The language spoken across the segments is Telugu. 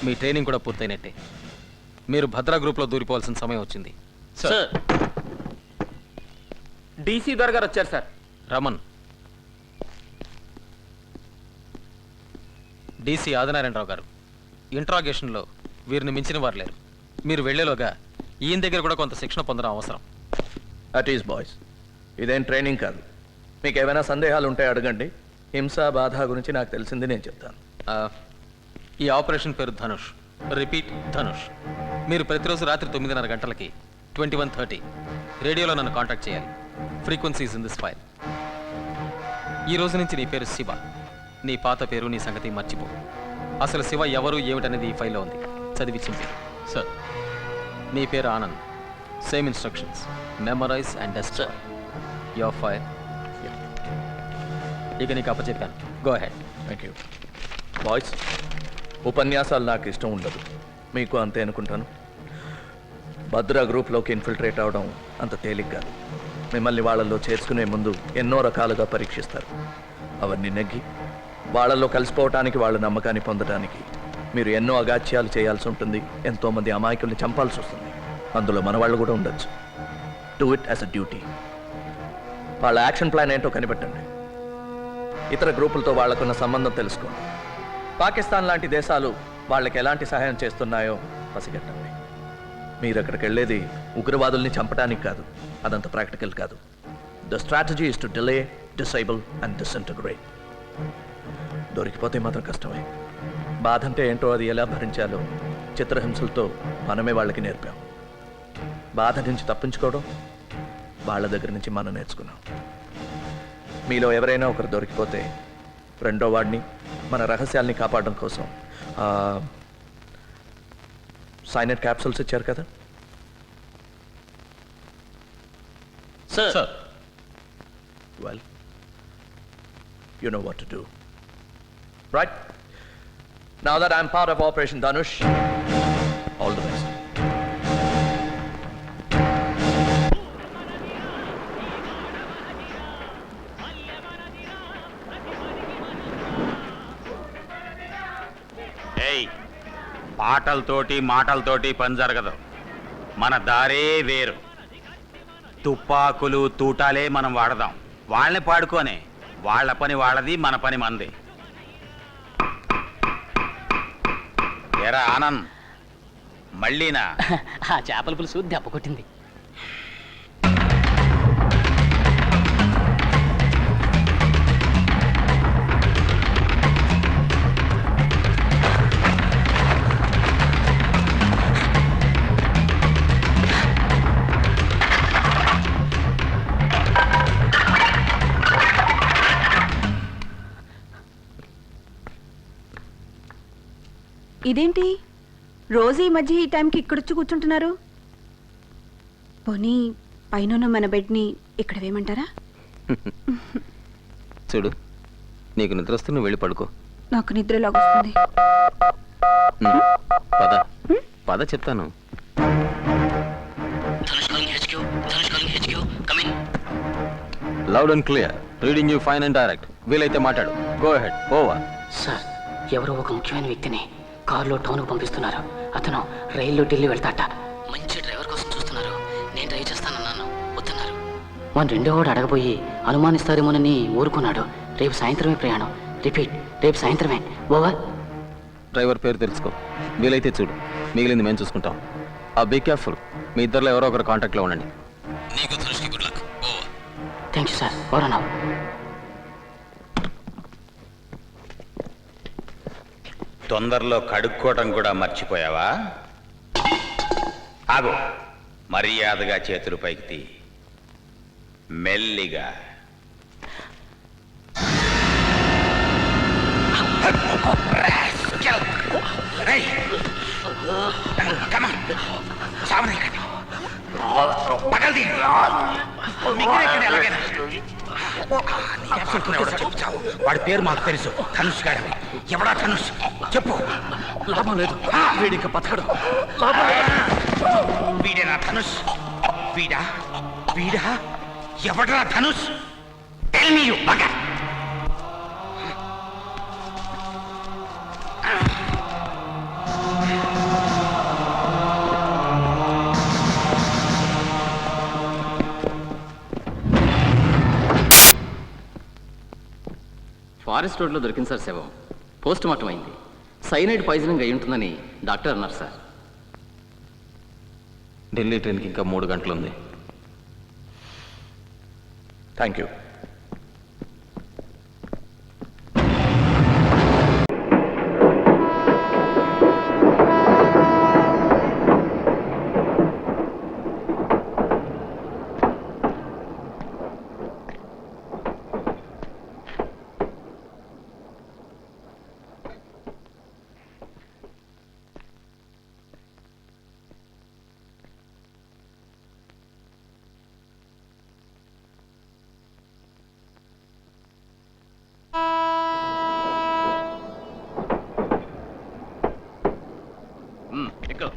మీ ట్రైనింగ్ కూడా పూర్తయినట్టే. మీరు భద్రా గ్రూప్లో దూరిపోవాల్సిన సమయం వచ్చింది. సార్ డీసీ దొర గారు వచ్చారు సార్. రమన్. డీసీ ఆదినారాయణరావు గారు, ఇంట్రాగేషన్లో వీరిని మించిన వారు లేరు. మీరు వెళ్లేలోగా ఈయన దగ్గర కూడా కొంత శిక్షణ పొందడం అవసరం. అట్ ఈస్ బాయ్స్, ఇదేం ట్రైనింగ్ కాదు. మీకు ఏమైనా సందేహాలు ఉంటే అడగండి. హింస బాధ గురించి నాకు తెలిసింది నేను చెప్తాను. ఈ ఆపరేషన్ పేరు ధనుష్. రిపీట్, ధనుష్. మీరు ప్రతిరోజు రాత్రి 9:30 గంటలకి 21:30 రేడియోలో నన్ను కాంటాక్ట్ చేయాలి. Frequencies in this file. ఈ రోజు నుంచి నీ పేరు శివ. నీ పాత పేరు, నీ సంగతి మర్చిపో. అసలు శివ ఎవరు ఏమిటనేది ఈ ఫైల్లో ఉంది. చదివి చింపి. సార్. నీ పేరు Anand. Same instructions. Memorise and destroy your file. ఇక నీకు అప్పచెప్పాను. Go ahead. Thank you. Boys, ఉపన్యాసాలు నాకు ఇష్టం ఉండదు. మీకు అంతే అనుకుంటాను. భద్రా గ్రూప్లోకి ఇన్ఫిల్ట్రేట్ అవడం అంత తేలిక కాదు. మిమ్మల్ని వాళ్ళల్లో చేర్చుకునే ముందు ఎన్నో రకాలుగా పరీక్షిస్తారు. అవన్నీ నెగ్గి వాళ్ళల్లో కలిసిపోవటానికి, వాళ్ళ నమ్మకాన్ని పొందడానికి మీరు ఎన్నో అగాత్యాలు చేయాల్సి ఉంటుంది. ఎంతోమంది అమాయకుల్ని చంపాల్సి వస్తుంది. అందులో మన వాళ్ళు కూడా ఉండొచ్చు. Do it as a duty. వాళ్ళ యాక్షన్ ప్లాన్ ఏంటో కనిపెట్టండి. ఇతర గ్రూపులతో వాళ్లకున్న సంబంధం తెలుసుకోండి. పాకిస్తాన్ లాంటి దేశాలు వాళ్ళకి ఎలాంటి సహాయం చేస్తున్నాయో పసిగట్టండి. మీరు అక్కడికి వెళ్ళేది ఉగ్రవాదుల్ని చంపడానికి కాదు. అదంత ప్రాక్టికల్ కాదు. The strategy is to delay, disable and disintegrate. దొరికిపోతే మాత్రం కష్టమే. బాధ అంటే ఏంటో, అది ఎలా భరించాలో చిత్రహింసలతో మనమే వాళ్ళకి నేర్పాం. బాధ నుంచి తప్పించుకోవడం వాళ్ళ దగ్గర నుంచి మనం నేర్చుకున్నాం. మీలో ఎవరైనా ఒకరు దొరికిపోతే రెండో వాడిని, మన రహస్యాల్ని కాపాడడం కోసం సైనైడ్ క్యాప్సూల్స్ ఇచ్చారు కదా. Sir. Well, you know what to do. Right? Now that I'm part of Operation Dhanush, all the best. ఏయ్, పాటలతోటి మాటలతోటి పని జరగదు. మన దారే వేరు. తుపాకులు తూటాలే మనం వాడదాం. వాళ్ళని పాడుకోనే. వాళ్ళ పని వాళ్ళది, మన పని మనది. ఎరా ఆనంద్, మళ్ళీనా? ఆ చేపల పులుసు దెబ్బ కొట్టింది. ఇదేంటి రోజు ఈ మధ్య ఈ టైంకి ఇక్కడొచ్చి కూర్చుంటున్నారు? పోనీ పైన మన బెడ్ని ఇక్కడ వేయమంటారా? చూడు, నీకు నిద్ర వస్తే నువ్వు వెళ్ళి పడుకో. నాకు నిద్రలాగొస్తుంది. పద పద చెప్తాను. Loud and clear. Reading you fine and direct. వీలైతే మాట్లాడు. Go ahead. ఓవర్. సార్, ఎవరో ఒక ముఖ్యమైన వ్యక్తిని కారులో టౌన్కు పంపిస్తున్నారు. అతను రైల్లో ఢిల్లీ వెళ్తాట. మంచి డ్రైవర్ కోసం చూస్తున్నారు. నేను డ్రైవ్ చేస్తానన్నాను, వద్దన్నారు. మన రెండో వాడు అడగబోయి అనుమానిస్తారేమోనని ఊరుకున్నాడు. రేపు సాయంత్రమే ప్రయాణం. రిపీట్, రేపు సాయంత్రమే. ఓవర్. డ్రైవర్ పేరు తెలుసుకో. వీలైతే చూడు. మిగిలింది మేము చూసుకుంటాం. Be careful. మీ ఇద్దరిలో ఎవరో ఒకరు కాంటాక్ట్లో ఉండండి. నీకు ధనుష్కి good luck. Over. Thank you sir. Over అన్నావు. తొందరలో కడుక్కోవటం కూడా మర్చిపోయావా? ఆగు. మర్యాదగా చేతులు పైకి తీ. మెల్లిగా. వాడి పేరు మాకు తెలుసు. ధనుష్ గారు. ఎవడా ధనుష్? చెప్పు. లాభం లేదు, వీడికి బతకడు. వీడేనా ధనుష్? వీడా? వీడా? ఎవడరా Dhanush? Tell me you bugger. Forest రోడ్లో దొరికింది సార్ శవం. పోస్ట్ మార్టం అయింది. సైనైడ్ పాయిజనింగ్ అయి ఉంటుందని డాక్టర్ అన్నారు సార్. ఢిల్లీ ట్రైన్కి ఇంకా 3 గంటలు ఉంది. Thank you. ఎక్కువ.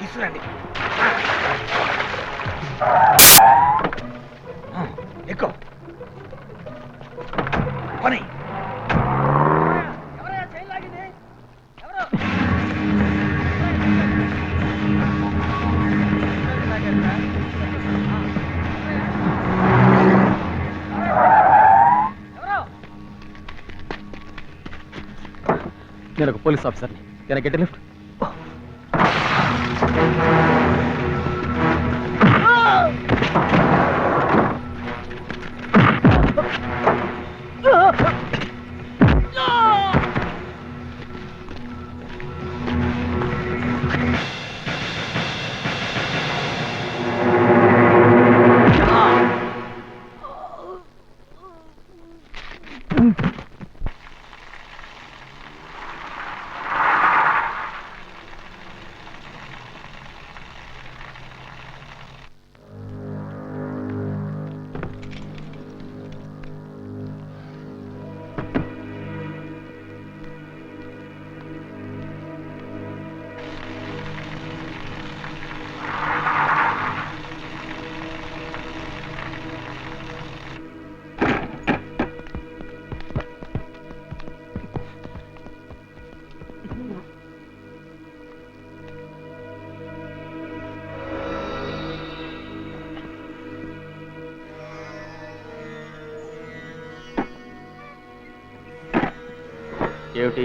తీసుకురండి. ఎక్కువ పని. నేను ఒక పోలీస్ ఆఫీసర్ని. Can I get a lift? ఏమిటి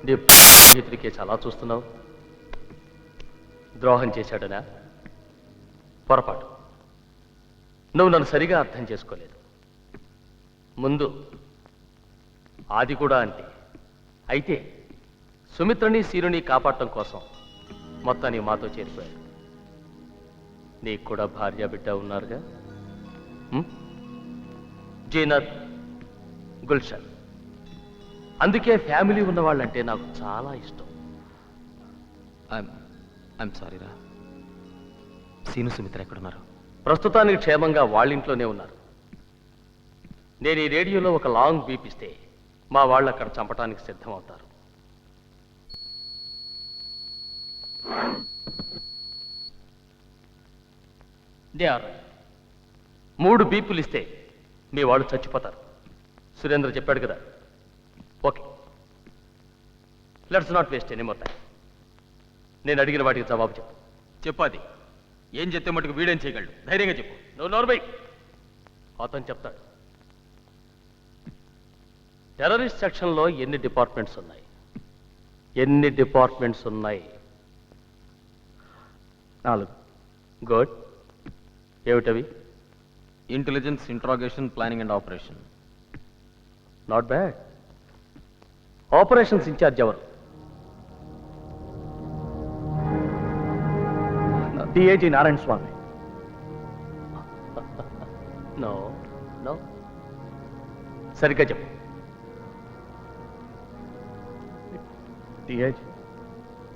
నీ చేతులకే చాలా చూస్తున్నావు? ద్రోహం చేశాడనా? పొరపాటు. నువ్వు నన్ను సరిగా అర్థం చేసుకోలేదు. ముందు ఆది కూడా అంతే. అయితే సుమిత్రని సీరుని కాపాడటం కోసం మొత్తాన్ని మాతో చేరిపోయాడు. నీకు కూడా భార్య బిడ్డ ఉన్నారుగా, జీనత్, గుల్షన్. అందుకే ఫ్యామిలీ ఉన్న వాళ్ళంటే నాకు చాలా ఇష్టం. ఐఎమ్ సారీ రా. సీను సుమిత్ర ఎక్కడున్నారు? ప్రస్తుతానికి క్షేమంగా వాళ్ళింట్లోనే ఉన్నారు. నేను ఈ రేడియోలో ఒక లాంగ్ బీప్ ఇస్తే మా వాళ్ళు అక్కడ చంపడానికి సిద్ధమవుతారు. దే ఆర్ 3 బీపులు ఇస్తే మీ వాళ్ళు చచ్చిపోతారు. సురేంద్ర చెప్పాడు కదా. Okay, let's not waste any more time. నేను అడిగిన వాటికి జవాబు చెప్పు. చెప్పాది. ఏం చెప్తే మటుకు వీడేం చేయగలడు? ధైర్యంగా చెప్పు. నువ్వు నోర్బై. అతను చెప్తాడు. టెర్రరిస్ట్ సెక్షన్లో ఎన్ని డిపార్ట్మెంట్స్ ఉన్నాయి? ఎన్ని డిపార్ట్మెంట్స్ ఉన్నాయి? 4. గుడ్. ఏమిటవి? Intelligence, interrogation, planning and operation. Not bad. Operations incharge ఎవరు? DIG Narayana Swamy. No no, సరిగ్గా చెప్పు.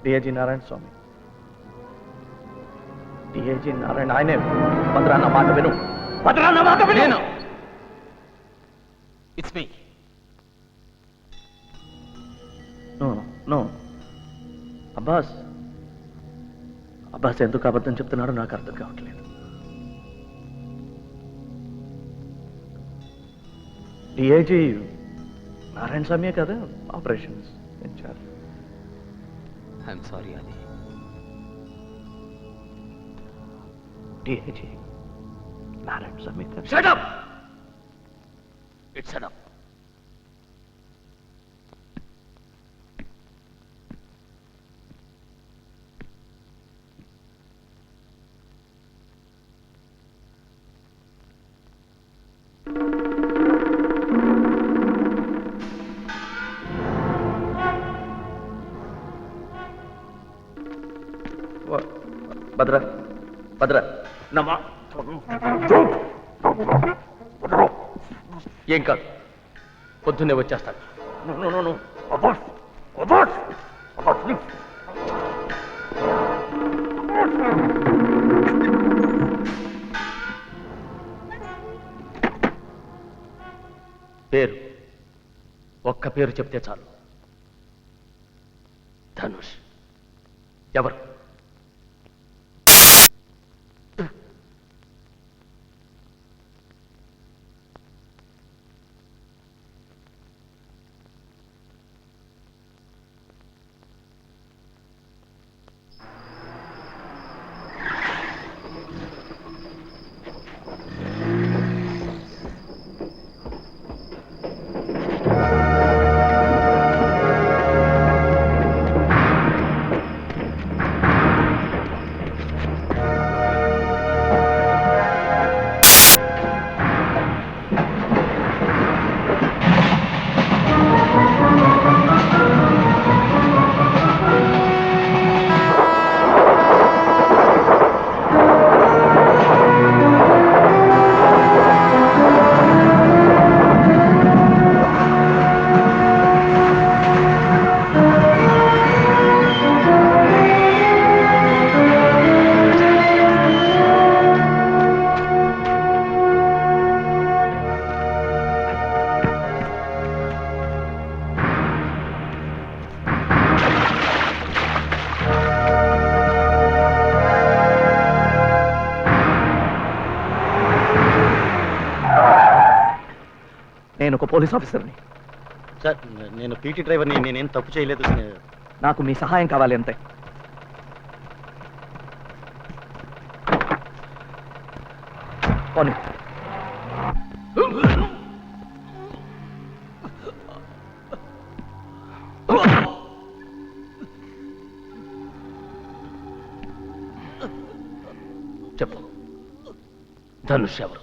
డిఐజీ నారాయణ స్వామి. డిఐజీ నారాయణ ఆయనే. భద్రా నా మాట విను. భద్రా నా మాట విను. It's me. నో అబ్బాస్ ఎందుకు అబద్ధం చెప్తున్నాడో నాకు అర్థం కావట్లేదు. డిఐజీ నారాయణ స్వామియే కదా ఆపరేషన్స్ ఇన్ఛార్జ్. ఐఎమ్ సారీ అది. DIG Narayana Swamy. Shut up! It's shut up. Bhadra నమ్మా. ఏం కాదు, పొద్దున్నే వచ్చేస్తాను. పేరు, ఒక్క పేరు చెప్తే చాలు. ధనుష్. ఎవరు? నేను ఒక పోలీస్ ఆఫీసర్ని. సార్ నేను పీటీ డ్రైవర్ని, నేనేం తప్పు చేయలేదు. నాకు మీ సహాయం కావాలి అంతే. పోనీ. చెప్పు, ధనుష్ ఎవరు?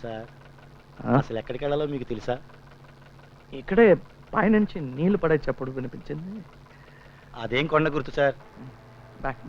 సార్ అసలు ఎక్కడికి వెళ్ళాలో మీకు తెలుసా? ఇక్కడే పైనుంచి నీళ్లు పడే చప్పుడు వినిపించింది. అదేం కొండ గుర్తు సార్. బ్యాక్